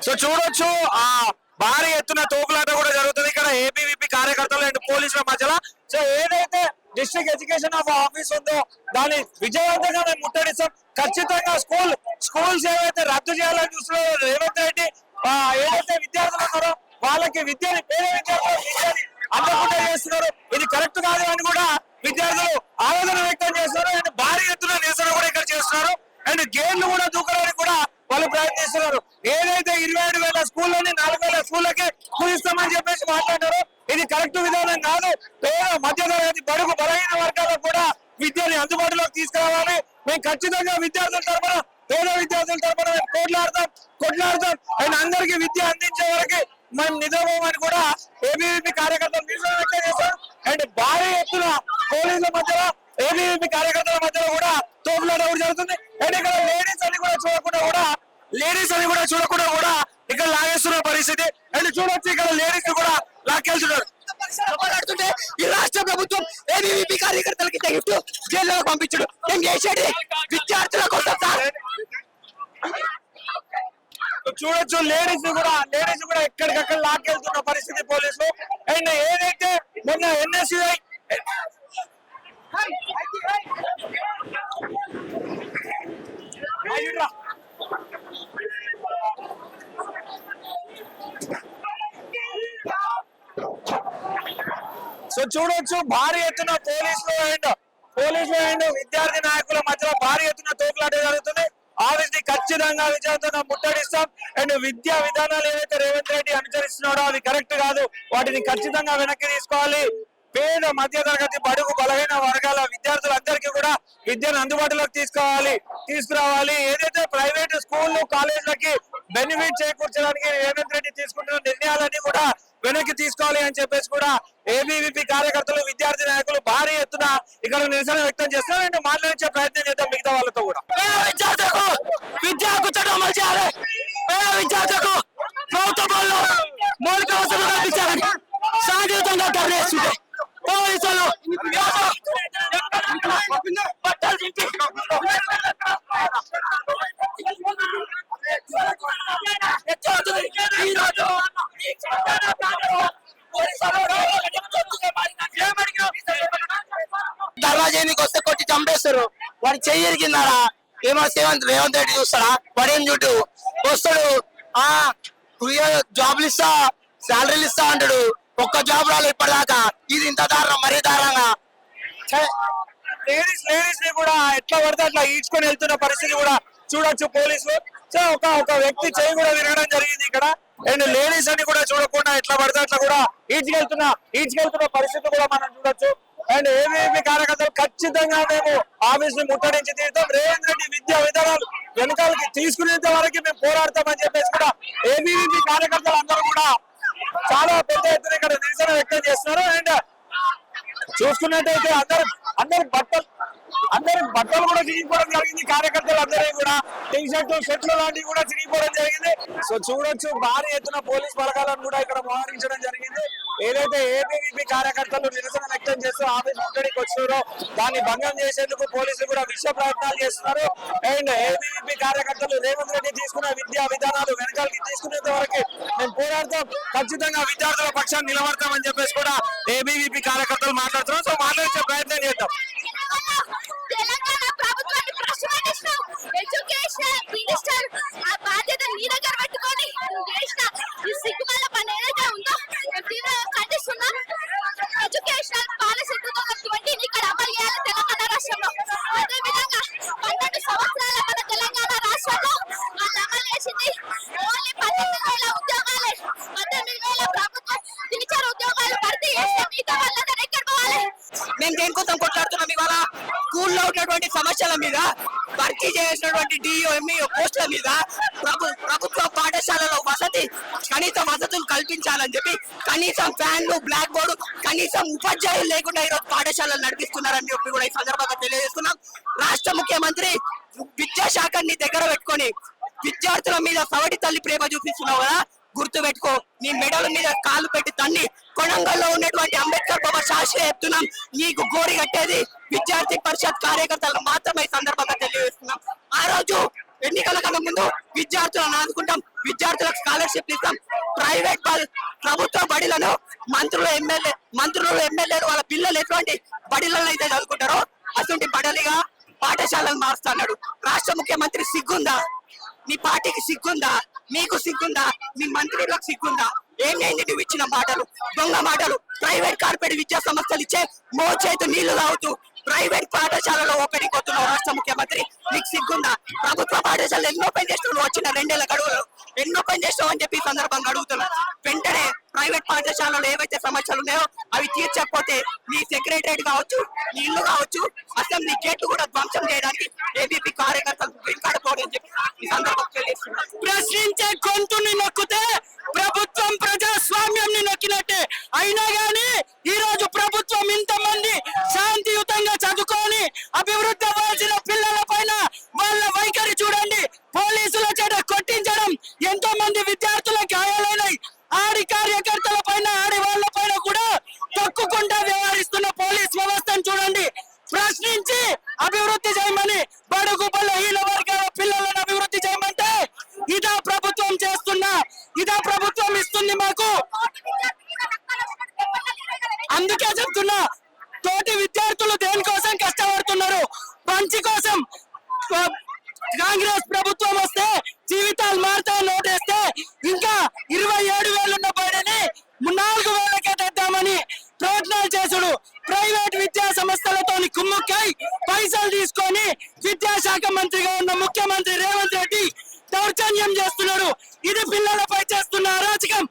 So చూడొచ్చు ఆ భారీ ఎత్తున తోపులాట కూడా జరుగుతుంది ఇక్కడ ఏబీవీపీ కార్యకర్తలు అండ్ పోలీసుల మధ్యలో. సో ఏదైతే డిస్ట్రిక్ట్ ఎడ్యుకేషన్ ఆఫీస్ ఉందో దాన్ని విజయవంతంగా మేము ముట్టడిస్తాం. ఖచ్చితంగా స్కూల్స్ ఏవైతే రద్దు చేయాలని చూస్తున్నారో రేవంత్ రెడ్డి, ఏదైతే విద్యార్థులు ఉన్నారో వాళ్ళకి విద్యని పేద విద్యని అందకుండా చేస్తున్నారు. ఇది కరెక్ట్ కాదు అని కూడా విద్యార్థులు ఆవేదన వ్యక్తం చేస్తున్నారు. అండ్ భారీ ఎత్తున నిరసన కూడా ఇక్కడ చేస్తున్నారు. అండ్ గేర్లు కూడా దూకడానికి కూడా వాళ్ళు ప్రయత్నిస్తున్నారు. ఏదైతే 27,000 స్కూళ్ళని 4,000 స్కూళ్ళకి కుదిస్తామని చెప్పేసి మాట్లాడారు. ఇది కరెక్ట్ విధానం కాదు. పేద మధ్యతరగతి బడుగు బలహీన వర్గాలకు కూడా విద్యని అందుబాటులోకి తీసుకురావాలి. మేము ఖచ్చితంగా విద్యార్థుల తరఫున, పేద విద్యార్థుల తరఫున కొట్లాడతాం. అండ్ అందరికీ విద్య అందించే వరకు మేము నిద్రపోమని కూడా ఏబీవీపీ కార్యకర్తలు నిరసన వ్యక్తం చేశారు. అండ్ భారీ ఎత్తున పోలీసుల మధ్యలో ఏబీవీపీ కార్యకర్తల మధ్యలో కూడా తోపులాట జరుగుతుంది. అండ్ ఇక్కడ లేడీస్ అని కూడా చూడకుండా కూడా ఇక్కడ లాగేస్తున్న పరిస్థితి. అండ్ చూడొచ్చు ఇక్కడ లేడీస్ కూడా లాక్కెళ్తున్నారు. ఈ రాష్ట్ర ప్రభుత్వం ఏబీవీపీ కార్యకర్తలకి గిఫ్ట్ జైల్లో పంపించడు. ఏం చేసేది విద్యార్థుల కోసం చూడొచ్చు లేడీస్ కూడా ఎక్కడికక్కడ లాక్కెళ్తున్న పరిస్థితి పోలీసులు. అండ్ ఏదైతే మొన్న ఎన్ఎస్యుఐ సో చూడొచ్చు భారీ ఎత్తున పోలీసులు అండ్ విద్యార్థి నాయకుల మధ్యలో భారీ ఎత్తున తోపులాట జరుగుతుంది. ఆవిడ్ని ఖచ్చితంగా విజయవంతంగా ముట్టడిస్తాం. అండ్ విద్యా విధానాలు ఏవైతే రేవంత్ రెడ్డి అనుసరిస్తున్నాడో అవి కరెక్ట్ కాదు. వాటిని ఖచ్చితంగా వెనక్కి తీసుకోవాలి. పేద మధ్య తరగతి బడుగు బలహీన వర్గాల విద్యార్థులందరికీ కూడా విద్యను అందుబాటులోకి తీసుకురావాలి. ఏదైతే ప్రైవేట్ స్కూళ్ళు కాలేజీలకి బెనిఫిట్ చేకూర్చడానికి రేవంత్ రెడ్డి తీసుకుంటున్న నిర్ణయాలన్నీ కూడా వెనక్కి తీసుకోవాలి అని చెప్పేసి కూడా ఏబీవీపీ కార్యకర్తలు, విద్యార్థి నాయకులు భారీ ఎత్తున ఇక్కడ నిరసన వ్యక్తం చేస్తారు. అండ్ మాట్లాడించే ప్రయత్నం చేద్దాం మిగతా వాళ్ళతో కూడా. విద్యా హక్కు అమలు చేయాలి. విద్యార్థులకు ప్రభుత్వంలో మౌలిక వసతులు కల్పించాలని శాంతియుతంగా ధర్నేస్తుంటే పోలీసులు ధర్నా చేయడానికి వస్తే కొట్టి చంపేస్తారు. వాడు చెయ్యి కిందారా ఏమో రేవంత్ రెడ్డి చూస్తాడా? వాడేం చుట్టూ వస్తాడు, జాబ్లు ఇస్తా, శాలరీలు ఇస్తా అంటాడు. ఒక్క జాబ్ రాలేదు ఇప్పటిదాకా. ఇది ఇంత దారుణం, మరీ దారుణంగా. లేడీస్ ని కూడా ఎట్లా పడితే అట్లా ఈడ్చుకొని వెళ్తున్న పరిస్థితి కూడా చూడొచ్చు పోలీసులు. సో ఒక వ్యక్తి చేయి కూడా విరగడం జరిగింది ఇక్కడ. అండ్ లేడీస్ అని కూడా చూడకుండా ఎట్లా పడితే అట్లా కూడా ఈడ్చుకెళ్తున్న పరిస్థితి కూడా మనం చూడొచ్చు. అండ్ ఏబీవీపీ కార్యకర్తలు ఖచ్చితంగా మేము ఆఫీస్ ని ముట్టడించి తీరుతాం. రేవంత్ రెడ్డి విద్యా విధానాలు వెనకాలకి తీసుకునేంత వరకు మేము పోరాడతామని చెప్పేసి కూడా ఏబీవీపీ కార్యకర్తలు అందరూ కూడా చాలా పెద్ద ఎత్తున ఇక్కడ నిరసన వ్యక్తం చేస్తున్నారు. అండ్ చూసుకున్నట్టయితే అందరి బట్టలు కూడా చిరిగిపోవడం జరిగింది. కార్యకర్తలు అందరూ కూడా టీ షర్ట్లు లాంటివి కూడా చిరిగిపోవడం జరిగింది. సో చూడొచ్చు భారీ ఎత్తున పోలీస్ బలగాలను కూడా ఇక్కడ మోహరించడం జరిగింది. ఏదైతే ఏబీవీపీ కార్యకర్తలు నిరసన వ్యక్తం చేస్తూ ఆఫీస్ ముట్టడికి వచ్చినారో దాన్ని భంగం చేసేందుకు పోలీసులు కూడా విశ్వ ప్రయత్నాలు చేస్తున్నారు. అండ్ ఏబీవీపీ కార్యకర్తలు రేవంత్ రెడ్డి తీసుకున్న విద్యా విధానాలు వెనకాలకి తీసుకునేంత వరకు మేము పోరాడతాం. ఖచ్చితంగా విద్యార్థుల పక్షాన్ని నిలబడతామని చెప్పేసి కూడా ఏబీవీపీ కార్యకర్తలు మాట్లాడుతున్నాం. సో మాట్లాడించే ప్రయత్నం చేద్దాం. తెలంగాణ ప్రభుత్వాన్ని ప్రశ్నిస్తున్నాం. ఎడ్యుకేషన్ మినిస్టర్ ఆ బాధ్యత నీ దగ్గర పెట్టుకొని చేసిన ఈ సిగ్గుమాల పని ఏదైతే ఉందో ఖండిస్తున్నాం. ఎడ్యుకేషన్ పాలసీ 2020 ఇక్కడ అమలు చేయాలి తెలంగాణ రాష్ట్రంలో. అదేవిధంగా 12 సంవత్సరాల మన తెలంగాణ రాష్ట్రంలో వాళ్ళు అమలు చేసింది ఓన్లీ 18,000 ఉద్యోగాలే. 18,000 ప్రభుత్వం టీచర్ ఉద్యోగాలు భర్తీ చేస్తే మిగతా వాళ్ళందరూ ఎక్కడ పోవాలి? మేము దేనికోసం కొట్లాడుతున్నాం? ఇవాళ స్కూల్లో ఉన్నటువంటి సమస్యల మీద, భర్తీ చేసినటువంటి డిఓ ఎంఈఓ పోస్టుల మీద ప్రభుత్వ పాఠశాలలో కనీస వసతులు కల్పించాలని చెప్పి, కనీసం ఫ్యాన్లు, బ్లాక్ బోర్డు, కనీసం ఉపాధ్యాయులు లేకుండా ఈరోజు పాఠశాలలు నడిపిస్తున్నారని చెప్పి కూడా ఈ సందర్భంగా తెలియజేస్తున్నాం. రాష్ట్ర ముఖ్యమంత్రి విద్యాశాఖని దగ్గర పెట్టుకొని విద్యార్థుల మీద సవటి తల్లి ప్రేమ చూపిస్తున్నావు కదా, గుర్తు పెట్టుకో. నీ మెడల మీద కాలు పెట్టి తన్ని కొడంగల్లో ఉన్నటువంటి అంబేద్కర్ భవన్ శాస్త్రి చెప్తున్నాం. నీకు గోరి కట్టేది విద్యార్థి పరిషత్ కార్యకర్తలకు మాత్రమే ఈ సందర్భంగా తెలియజేస్తున్నాం. ఆ రోజు ఎన్నికల కన్నా ముందు విద్యార్థులను ఆదుకుంటాం, విద్యార్థులకు స్కాలర్షిప్ ఇస్తాం. ప్రైవేట్ ప్రభుత్వ బడిలను మంత్రులు ఎమ్మెల్యేలు వాళ్ళ పిల్లలు ఎటువంటి బడిలను అయితే చదువుకుంటారో అటువంటి బడలిగా పాఠశాలను మారుస్తున్నాడు. రాష్ట్ర ముఖ్యమంత్రి సిగ్గుందా? నీ పార్టీకి సిగ్గుందా? మీకు సిగ్గుందా? మీ మంత్రులకు సిగ్గుందా? ఏమైంది నువ్వు ఇచ్చిన మాటలు? దొంగ మాటలు. ప్రైవేట్ కార్పొరేట్ విద్యా సంస్థలు ఇచ్చే మోచేతు నీళ్లు తాగుతూ ప్రైవేట్ పాఠశాలలో ఓపెనింగ్ అవుతున్నావు రాష్ట్ర ముఖ్యమంత్రి. నీకు సిగ్గుందా? ప్రభుత్వ పాఠశాలలు ఎన్నో పని చేస్తున్నావు వచ్చిన 2 ఏళ్ల గడువులు, ఎన్నో పని చేస్తావు అని చెప్పి ఈ సందర్భంగా అడుగుతున్నా. వెంటనే ప్రైవేట్ పాఠశాలలో ఏవైతే సమస్యలు ఉన్నాయో అవి తీర్చకపోతే నీ సెక్రటరేట్ కావచ్చు, నీ ఇల్లు కావచ్చు, అసెంబ్లీ గేట్లు కూడా ధ్వంసం చేయడానికి ఏబీపీ కార్యకర్తలు వెంటాడపోవడం చెప్పి ఈ సందర్భంగా తెలియజేస్తున్నారు. ప్రశ్నించే గొంతుని నొక్కితే ప్రభుత్వం ప్రజాస్వామ్యం నొక్కినట్టే. అయినా గానీ ఈ రోజు ప్రభుత్వం ఇంతమంది శాంతియుతంగా చదువుకొని అభివృద్ధి అవ్వాల్సిన పిల్లల పైన వాళ్ళ వైఖరి చూడండి. పోలీసుల చేత కొట్టించడం, ఎంతో మంది విద్యార్థుల గాయాలైనాయి. ఆడి కార్యకర్తల పైన, ఆడి వాళ్ళ పైన కూడా తక్కువకుండా వ్యవహరిస్తున్న పోలీస్ వ్యవస్థను చూడండి. ప్రశ్నించి అభివృద్ధి చేయమని, బడుగు బలహీన వర్గాల పిల్లలను అభివృద్ధి చేయమంటే ఇదా ప్రభుత్వం చేస్తున్నా? ఇదా ప్రభుత్వం ఇస్తుంది మాకు? అందుకే చెప్తున్నా, తోటి విద్యార్థులు దేనికోసం కష్టపడుతున్నారు? పంచి కోసం. కాంగ్రెస్ ప్రభుత్వం వస్తే జీవితాలు మారుతాయని నోటేస్తే ఇంకా 27,000 ఉన్న బడిని 4,000కే తెద్దామని ప్రయత్నాలు చేసుడు. ప్రైవేట్ విద్యా సంస్థలతో కుమ్ముక్కై పైసలు తీసుకొని విద్యాశాఖ మంత్రిగా ఉన్న ముఖ్యమంత్రి రేవంత్ రెడ్డి దౌర్జన్యం చేస్తున్నాడు. ఇది పిల్లలపై చేస్తున్న అరాచకం.